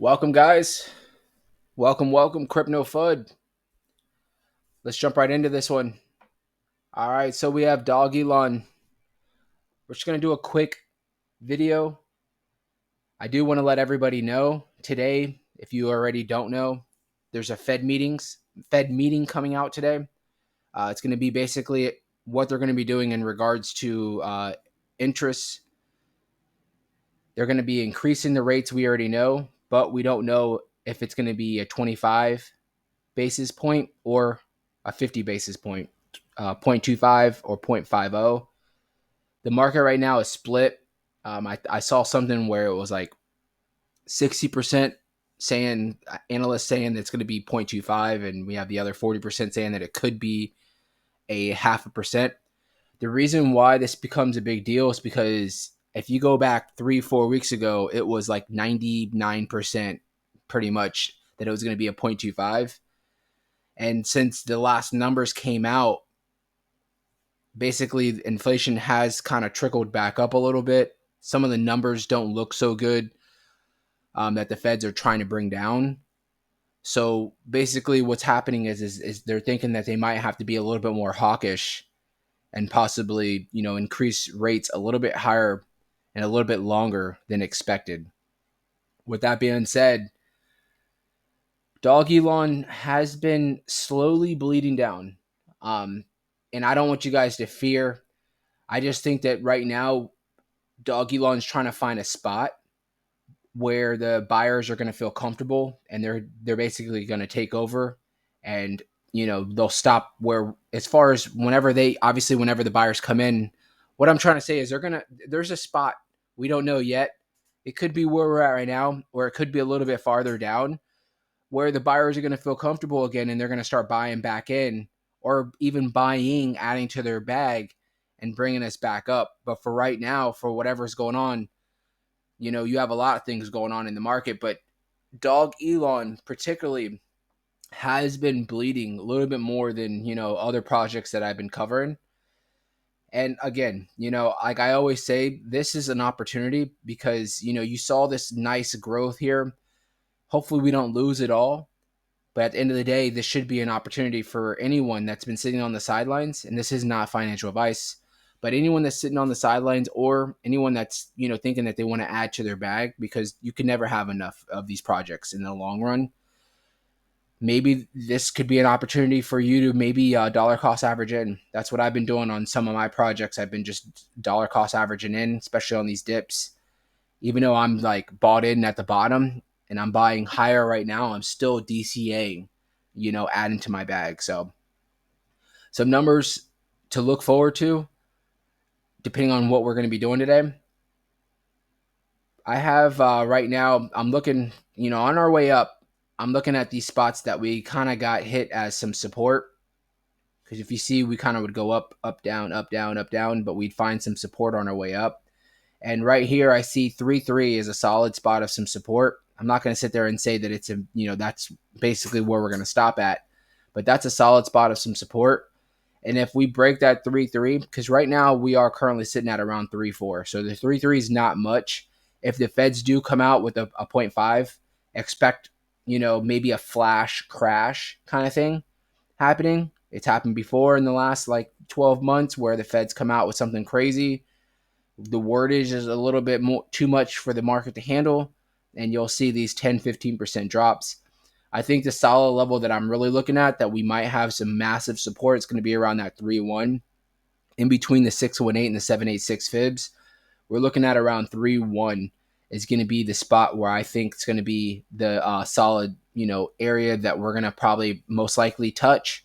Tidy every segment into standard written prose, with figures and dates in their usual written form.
Welcome, guys. Welcome, Crypto FUD. Let's jump right into this one. All right, so we have Dogelon. We're just going to do a quick video. I do want to let everybody know today, if you already don't know, there's a Fed meeting coming out today. It's going to be basically what they're going to be doing in regards to interest. They're going to be increasing the rates we already know, but we don't know if it's going to be a 25 basis point or a 50 basis point, 0.25 or 0.50. The market right now is split. I saw something where it was like 60% saying, analysts saying that it's going to be 0.25, and we have the other 40% saying that it could be a half a percent. The reason why this becomes a big deal is because if you go back 3-4 weeks ago, it was like 99% pretty much that it was going to be a 0.25. And since the last numbers came out, basically inflation has kind of trickled back up a little bit. Some of the numbers don't look so good that the feds are trying to bring down. So basically what's happening is they're thinking that they might have to be a little bit more hawkish and possibly, increase rates a little bit higher and a little bit longer than expected. With that being said, Dogelon has been slowly bleeding down. And I don't want you guys to fear. I just think that right now, Dogelon's trying to find a spot where the buyers are going to feel comfortable, and they're basically going to take over, and they'll stop where, as far as whenever the buyers come in. What I'm trying to say is there's a spot we don't know yet. It could be where we're at right now, or it could be a little bit farther down, where the buyers are going to feel comfortable again and they're going to start buying back in, or even adding to their bag and bringing us back up. But for right now, for whatever's going on, you have a lot of things going on in the market, but Dogelon particularly has been bleeding a little bit more than, other projects that I've been covering. And again, like I always say, this is an opportunity because, you saw this nice growth here. Hopefully we don't lose it all. But at the end of the day, this should be an opportunity for anyone that's been sitting on the sidelines. And this is not financial advice, but anyone that's sitting on the sidelines, or anyone that's, thinking that they want to add to their bag, because you can never have enough of these projects in the long run. Maybe this could be an opportunity for you to maybe dollar cost average in. That's what I've been doing on some of my projects. I've been just dollar cost averaging in, especially on these dips. Even though I'm like bought in at the bottom and I'm buying higher right now, I'm still DCAing, adding to my bag. So some numbers to look forward to, depending on what we're going to be doing today. I have right now, I'm looking, on our way up, I'm looking at these spots that we kind of got hit as some support. Because if you see, we kind of would go up, up, down, up, down, up, down, but we'd find some support on our way up. And right here, I see 3-3 is a solid spot of some support. I'm not going to sit there and say that it's that's basically where we're going to stop at, but that's a solid spot of some support. And if we break that 3-3, because right now we are currently sitting at around 3-4, so the 3-3 is not much. If the feds do come out with a 0.5, expect maybe a flash crash kind of thing happening. It's happened before in the last like 12 months where the feds come out with something crazy. The wordage is a little bit more too much for the market to handle, and you'll see these 10-15% drops. I think the solid level that I'm really looking at, that we might have some massive support, it's going to be around that 3-1, in between the 618 and the 786 fibs. We're looking at around 3-1 is going to be the spot where I think it's going to be the solid area that we're going to probably most likely touch,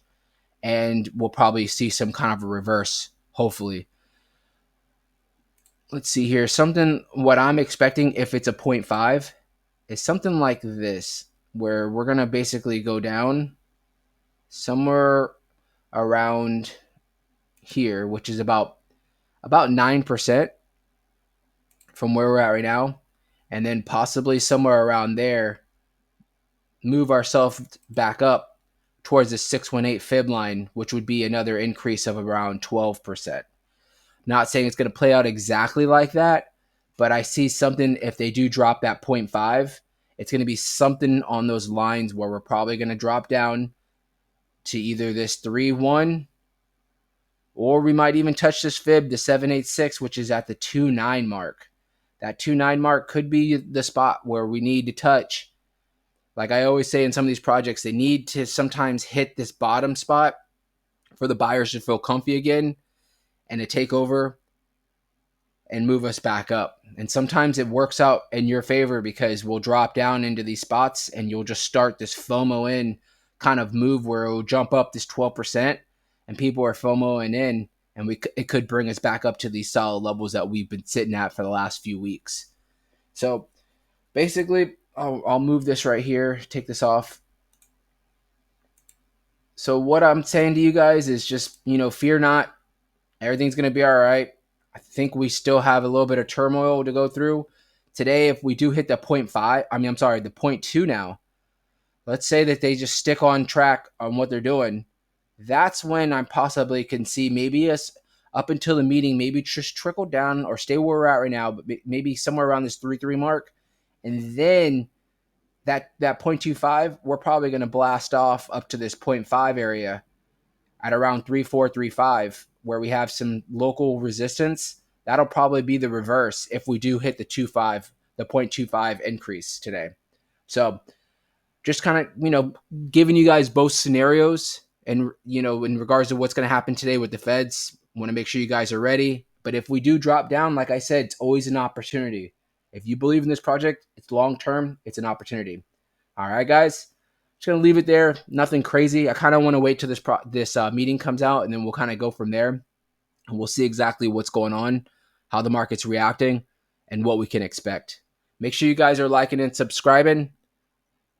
and we'll probably see some kind of a reverse, hopefully. Let's see here. What I'm expecting, if it's a 0.5, is something like this, where we're going to basically go down somewhere around here, which is about 9% from where we're at right now. And then possibly somewhere around there, move ourselves back up towards the 618 fib line, which would be another increase of around 12%. Not saying it's going to play out exactly like that, but I see something, if they do drop that 0.5, It's going to be something on those lines where we're probably going to drop down to either this 3-1, or we might even touch this fib, the 786, which is at the 2.9 mark. That 2.9 mark could be the spot where we need to touch. Like I always say in some of these projects, they need to sometimes hit this bottom spot for the buyers to feel comfy again and to take over and move us back up. And sometimes it works out in your favor because we'll drop down into these spots and you'll just start this FOMO in kind of move where it will jump up this 12% and people are FOMOing in, and it could bring us back up to these solid levels that we've been sitting at for the last few weeks. So basically, I'll move this right here, take this off. So what I'm saying to you guys is just, fear not. Everything's going to be all right. I think we still have a little bit of turmoil to go through. Today, if we do hit the 0.5, the 0.2 now, let's say that they just stick on track on what they're doing. That's when I possibly can see maybe us up until the meeting, maybe just trickle down or stay where we're at right now, but maybe somewhere around this 3.3 mark. And then that 0.25, we're probably going to blast off up to this 0.5 area at around 3.4, 3.5, where we have some local resistance. That'll probably be the reverse if we do hit the 0.25 increase today. So just kind of, giving you guys both scenarios and, in regards to what's going to happen today with the Feds. Want to make sure you guys are ready. But if we do drop down, like I said, it's always an opportunity. If you believe in this project, it's long-term, it's an opportunity. All right, guys. Just going to leave it there. Nothing crazy. I kind of want to wait till this meeting comes out, and then we'll kind of go from there. And we'll see exactly what's going on, how the market's reacting, and what we can expect. Make sure you guys are liking and subscribing.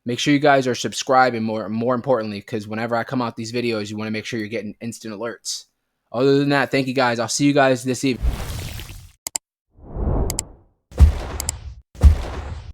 Make sure you guys are subscribing more importantly, because whenever I come out these videos, you want to make sure you're getting instant alerts. Other than that, thank you guys. I'll see you guys this evening.